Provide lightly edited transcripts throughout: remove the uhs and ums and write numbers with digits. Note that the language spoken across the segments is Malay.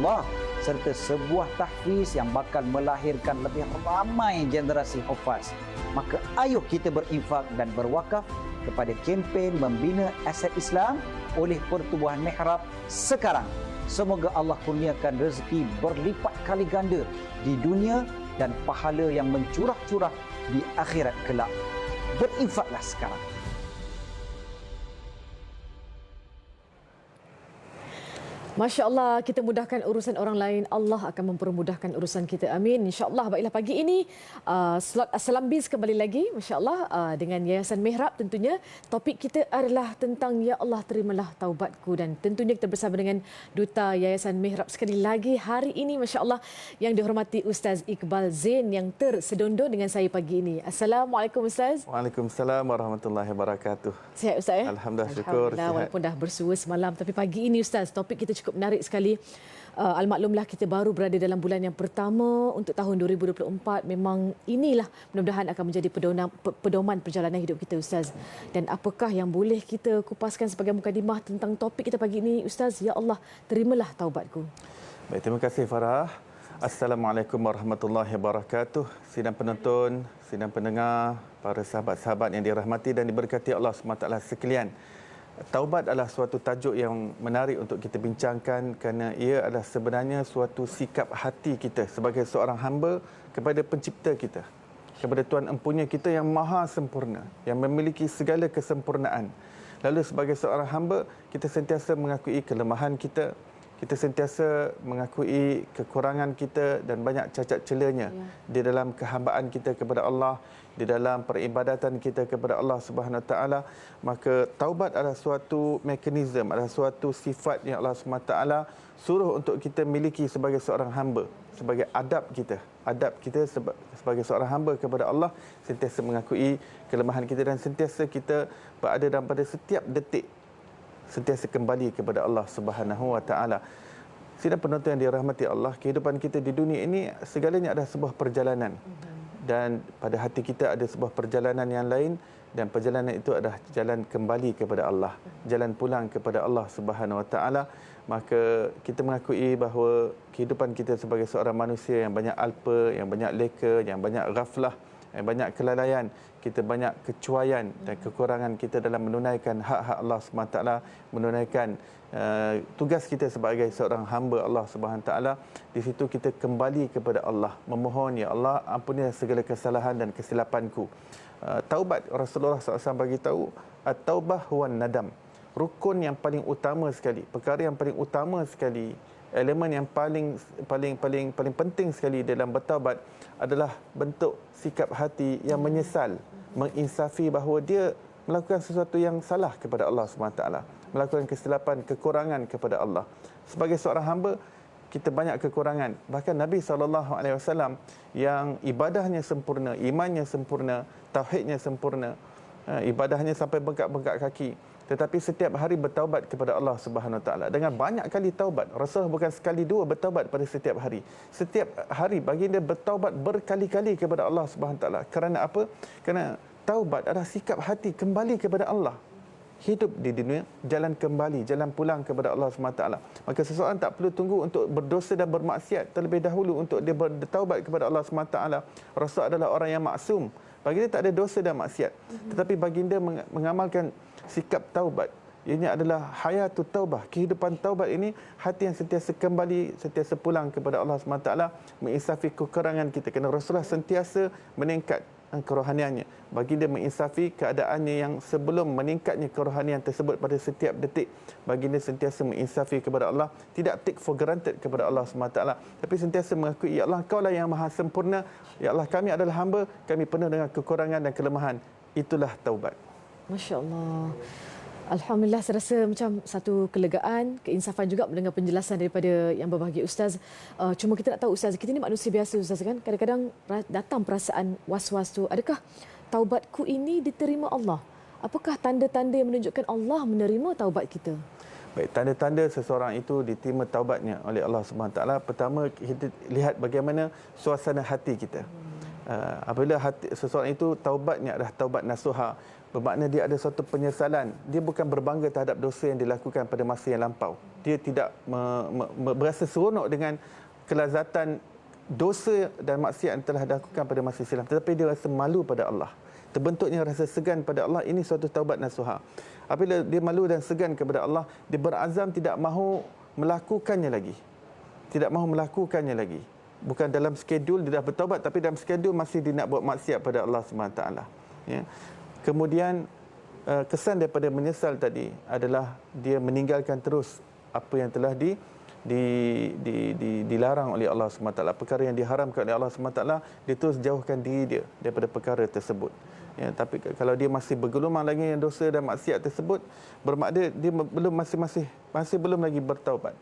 Allah serta sebuah tahfiz yang bakal melahirkan lebih ramai generasi hufaz. Maka ayuh kita berinfak dan berwakaf kepada kempen membina aset Islam oleh Pertubuhan Mihrab sekarang. Semoga Allah kurniakan rezeki berlipat kali ganda di dunia dan pahala yang mencurah-curah di akhirat kelak. Berinfaklah sekarang. Masya Allah, kita mudahkan urusan orang lain, Allah akan mempermudahkan urusan kita. Amin. Insya Allah. Baiklah, pagi ini slot Assalam Biz kembali lagi. Masya Allah, dengan Yayasan Mihrab tentunya. Topik kita adalah tentang Ya Allah terimalah taubatku. Dan tentunya kita bersama dengan Duta Yayasan Mihrab sekali lagi hari ini. Masya Allah, yang dihormati Ustaz Iqbal Zain yang tersedondor dengan saya pagi ini. Assalamualaikum Ustaz. Waalaikumsalam warahmatullahi wabarakatuh. Sihat Ustaz ya? Alhamdulillah, syukur. Alhamdulillah, walaupun dah bersua semalam. Tapi pagi ini Ustaz, topik kita cukup menarik sekali. Almaklumlah kita baru berada dalam bulan yang pertama untuk tahun 2024. Memang inilah mudah-mudahan akan menjadi pedoman perjalanan hidup kita Ustaz. Dan apakah yang boleh kita kupaskan sebagai mukadimah tentang topik kita pagi ini Ustaz? Ya Allah, terimalah taubatku. Baik, terima kasih Farah. Assalamualaikum warahmatullahi wabarakatuh. Sidang penonton, sidang pendengar, para sahabat-sahabat yang dirahmati dan diberkati Allah SWT sekalian. Taubat adalah suatu tajuk yang menarik untuk kita bincangkan kerana ia adalah sebenarnya suatu sikap hati kita sebagai seorang hamba kepada pencipta kita, kepada Tuhan Empunya kita yang maha sempurna, yang memiliki segala kesempurnaan. Lalu sebagai seorang hamba, kita sentiasa mengakui kelemahan kita, kita sentiasa mengakui kekurangan kita dan banyak cacat celanya di dalam kehambaan kita kepada Allah, di dalam peribadatan kita kepada Allah Subhanahu Wa Taala. Maka taubat adalah suatu mekanisme, adalah suatu sifat yang Allah Subhanahu Wa Taala suruh untuk kita miliki sebagai seorang hamba, sebagai adab kita sebagai seorang hamba kepada Allah, sentiasa mengakui kelemahan kita dan sentiasa kita berada dalam pada setiap detik sentiasa kembali kepada Allah Subhanahu Wa Taala. Sidang penonton yang dirahmati Allah, kehidupan kita di dunia ini segalanya adalah sebuah perjalanan. Dan pada hati kita ada sebuah perjalanan yang lain, dan perjalanan itu adalah jalan kembali kepada Allah, jalan pulang kepada Allah Subhanahu Wa Taala. Maka kita mengakui bahawa kehidupan kita sebagai seorang manusia yang banyak alpa, yang banyak leka, yang banyak ghaflah, yang banyak kelalaian, kita banyak kecuaian dan kekurangan kita dalam menunaikan hak-hak Allah SWT, menunaikan tugas kita sebagai seorang hamba Allah SWT. Di situ kita kembali kepada Allah, memohon, Ya Allah, ampunilah segala kesalahan dan kesilapanku. Taubat, Rasulullah SAW bagi tahu, at-taubah huwan nadam. Rukun yang paling utama sekali, perkara yang paling utama sekali, elemen yang paling penting sekali dalam bertaubat adalah bentuk sikap hati yang menyesal, menginsafi bahawa dia melakukan sesuatu yang salah kepada Allah SWT, melakukan kesilapan, kekurangan kepada Allah. Sebagai seorang hamba, kita banyak kekurangan. Bahkan Nabi SAW yang ibadahnya sempurna, imannya sempurna, tauhidnya sempurna, ibadahnya sampai bengkak-bengkak kaki, tetapi setiap hari bertaubat kepada Allah Subhanahu Wa Taala dengan banyak kali taubat. Rasul bukan sekali dua bertaubat pada setiap hari. Setiap hari baginda bertaubat berkali-kali kepada Allah Subhanahu Wa Taala. Kerana apa? Kerana taubat adalah sikap hati kembali kepada Allah. Hidup di dunia, jalan kembali, jalan pulang kepada Allah Subhanahu Wa Taala. Maka seseorang tak perlu tunggu untuk berdosa dan bermaksiat terlebih dahulu untuk dia bertaubat kepada Allah Subhanahu Wa Taala. Rasul adalah orang yang maksum. Baginda tak ada dosa dan maksiat. Tetapi baginda mengamalkan sikap taubat. Ini adalah hayatut taubah. Kehidupan taubat ini hati yang sentiasa kembali, sentiasa pulang kepada Allah SWT, menginsafi kekurangan kita. Kerana Rasulullah sentiasa meningkat kerohaniannya. Baginda menginsafi keadaannya yang sebelum meningkatnya kerohanian tersebut pada setiap detik. Baginda sentiasa menginsafi kepada Allah, tidak take for granted kepada Allah SWT, tapi sentiasa mengakui, Ya Allah, Kaulah yang maha sempurna. Ya Allah, kami adalah hamba, kami penuh dengan kekurangan dan kelemahan. Itulah taubat. Masya Allah. Alhamdulillah, saya rasa macam satu kelegaan, keinsafan juga mendengar penjelasan daripada yang berbahagia Ustaz. Cuma kita nak tahu Ustaz, kita ni manusia biasa Ustaz kan? Kadang-kadang datang perasaan was-was tu. Adakah taubatku ini diterima Allah? Apakah tanda-tanda yang menunjukkan Allah menerima taubat kita? Baik, tanda-tanda seseorang itu diterima taubatnya oleh Allah SWT. Pertama, kita lihat bagaimana suasana hati kita. Apabila hati seseorang itu taubatnya adalah taubat nasuha, bermakna dia ada suatu penyesalan. Dia bukan berbangga terhadap dosa yang dilakukan pada masa yang lampau. Dia tidak berasa seronok dengan kelazatan dosa dan maksiat yang telah dilakukan pada masa silam, tetapi dia rasa malu pada Allah. Terbentuknya rasa segan pada Allah. Ini suatu taubat nasuha. Apabila dia malu dan segan kepada Allah, dia berazam tidak mahu melakukannya lagi. Tidak mahu melakukannya lagi. Bukan dalam skedul dia dah bertaubat, tapi dalam skedul masih dia nak buat maksiat pada Allah SWT. Ya. Kemudian kesan daripada menyesal tadi adalah dia meninggalkan terus apa yang telah dilarang oleh Allah SWT. Perkara yang diharamkan oleh Allah SWT, dia terus jauhkan diri dia daripada perkara tersebut. Ya, tapi kalau dia masih bergelumang lagi yang dosa dan maksiat tersebut, bermakna dia masih belum lagi bertaubat.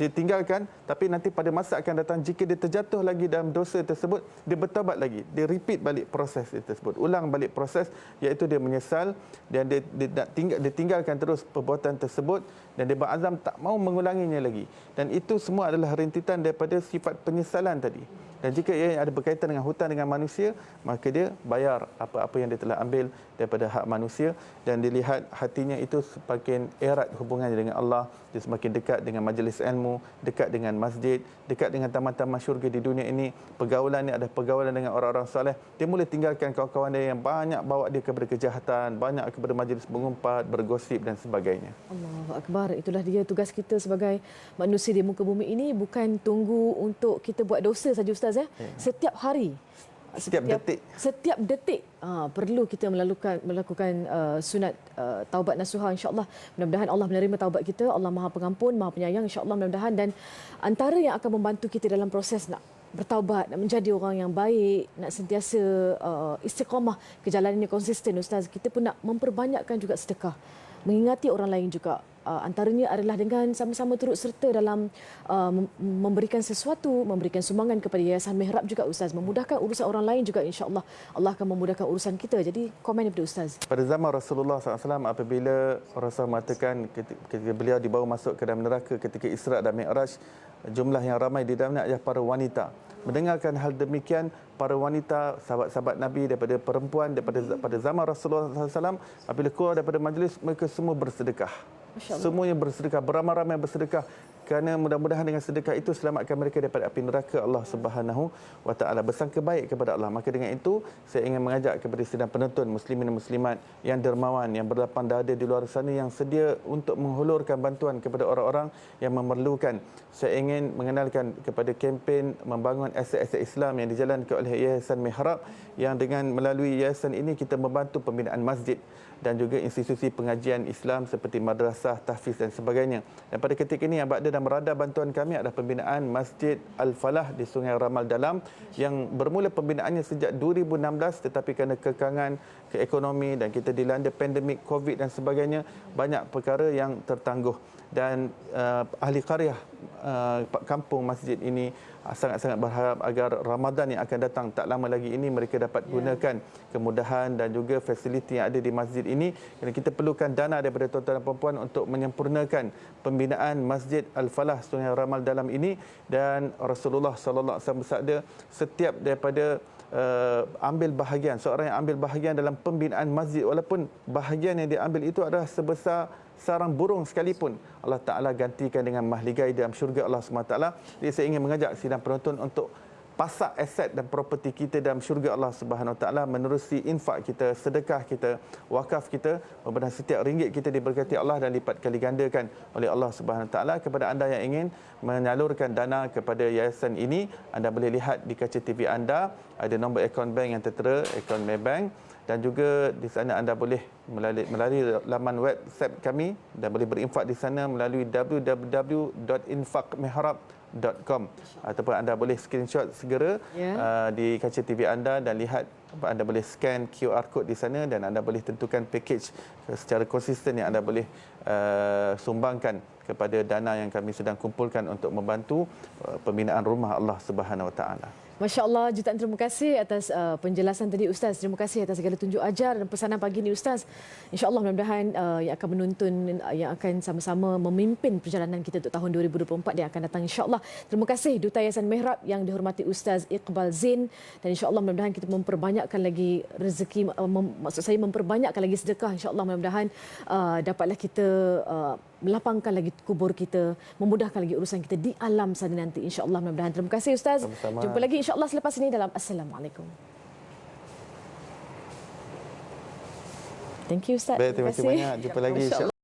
Dia tinggalkan, tapi nanti pada masa akan datang jika dia terjatuh lagi dalam dosa tersebut, dia bertaubat lagi. Dia repeat balik proses tersebut. Ulang balik proses, iaitu dia menyesal dan dia tinggalkan terus perbuatan tersebut dan dia berazam tak mau mengulanginya lagi. Dan itu semua adalah rintitan daripada sifat penyesalan tadi. Dan jika ia ada berkaitan dengan hutang dengan manusia, maka dia bayar apa-apa yang dia telah ambil daripada hak manusia, dan dilihat hatinya itu semakin erat hubungannya dengan Allah, dia semakin dekat dengan majlis ilmu, dekat dengan masjid, dekat dengan taman-taman syurga di dunia ini. Pergaulannya adalah pergaulan dengan orang-orang soleh. Dia mula tinggalkan kawan-kawan dia yang banyak bawa dia kepada kejahatan, banyak kepada majlis mengumpat, bergosip dan sebagainya. Allahu Akbar. Itulah dia tugas kita sebagai manusia di muka bumi ini, bukan tunggu untuk kita buat dosa saja Ustaz ya. Setiap hari, setiap detik perlu kita melakukan sunat taubat nasuha, insya-Allah. Mudah-mudahan Allah menerima taubat kita. Allah Maha Pengampun, Maha Penyayang, insya-Allah mudah-mudahan. Dan antara yang akan membantu kita dalam proses nak bertaubat, nak menjadi orang yang baik, nak sentiasa istiqamah ke jalan ini konsisten Ustaz, kita pun nak memperbanyakkan juga sedekah, mengingati orang lain juga. Antaranya adalah dengan sama-sama turut serta dalam memberikan sesuatu, memberikan sumbangan kepada Yayasan Mihrab juga Ustaz, memudahkan urusan orang lain juga, insya-Allah Allah akan memudahkan urusan kita. Jadi komen daripada Ustaz. Pada zaman Rasulullah SAW, apabila Rasul mengatakan ketika beliau dibawa masuk ke dalam neraka ketika Isra' dan Mi'raj, jumlah yang ramai di dalamnya adalah para wanita. Mendengarkan hal demikian, para wanita, sahabat-sahabat Nabi daripada perempuan, pada zaman Rasulullah SAW, apabila keluar daripada majlis, mereka semua bersedekah. Semuanya bersedekah, beramai-ramai bersedekah, kerana mudah-mudahan dengan sedekah itu selamatkan mereka daripada api neraka Allah Subhanahu wa taala. Bersangka baik kepada Allah. Maka dengan itu saya ingin mengajak kepada sidang penonton muslimin dan muslimat yang dermawan, yang berlapang dada di luar sana, yang sedia untuk menghulurkan bantuan kepada orang-orang yang memerlukan. Saya ingin mengenalkan kepada kempen membangun aset-aset Islam yang dijalankan oleh Yayasan Mihrab, yang dengan melalui yayasan ini kita membantu pembinaan masjid dan juga institusi pengajian Islam seperti madrasah, tahfiz dan sebagainya. Dan pada ketika ini yang berada dalam radar bantuan kami adalah pembinaan Masjid Al-Falah di Sungai Ramal Dalam, yang bermula pembinaannya sejak 2016, tetapi kerana kekangan ke ekonomi dan kita dilanda pandemik Covid dan sebagainya, banyak perkara yang tertangguh. Dan ahli qaryah kampung masjid ini sangat-sangat berharap agar Ramadan yang akan datang tak lama lagi ini mereka dapat gunakan kemudahan dan juga fasiliti yang ada di masjid ini, kerana kita perlukan dana daripada tuan-tuan dan puan-puan untuk menyempurnakan pembinaan Masjid Al-Falah Sungai Ramal Dalam ini. Dan Rasulullah sallallahu alaihi wasallam bersabda, setiap daripada ambil bahagian, seorang yang ambil bahagian dalam pembinaan masjid, walaupun bahagian yang diambil itu adalah sebesar sarang burung sekalipun, Allah Ta'ala gantikan dengan mahligai dalam syurga Allah SWT. Jadi saya ingin mengajak sidang penonton untuk pasak aset dan properti kita dalam syurga Allah Subhanahu Wa Taala menerusi infak kita, sedekah kita, wakaf kita. Mudah-mudahan setiap ringgit kita diberkati Allah dan lipat kali gandakan oleh Allah Subhanahu Wa Taala. Kepada anda yang ingin menyalurkan dana kepada yayasan ini, anda boleh lihat di kaca TV anda, ada nombor akaun bank yang tertera, akaun Maybank, dan juga di sana anda boleh melalui laman website kami dan boleh berinfak di sana melalui www.infakmihrab.com, ataupun anda boleh screenshot segera di kaca TV anda dan lihat, anda boleh scan QR code di sana dan anda boleh tentukan package secara konsisten yang anda boleh sumbangkan kepada dana yang kami sedang kumpulkan untuk membantu pembinaan rumah Allah Subhanahu Wa Taala. Masya Allah, jutaan terima kasih atas penjelasan tadi Ustaz. Terima kasih atas segala tunjuk ajar dan pesanan pagi ini Ustaz. InsyaAllah mudah-mudahan yang akan menonton, yang akan sama-sama memimpin perjalanan kita untuk tahun 2024 yang akan datang insyaAllah. Terima kasih Duta Yayasan Mihrab yang dihormati Ustaz Iqbal Zain, dan insyaAllah mudah-mudahan kita memperbanyakkan lagi rezeki, maksud saya memperbanyakkan lagi sedekah. InsyaAllah mudah-mudahan dapatlah kita melapangkan lagi kubur kita, memudahkan lagi urusan kita di alam sana nanti insya-Allah. Mudah-mudahan. Terima kasih Ustaz. Sama-sama. Jumpa lagi insya-Allah selepas ini dalam Assalamualaikum. Thank you Ustaz. Baik, terima kasih banyak. Jumpa lagi Masya-Allah.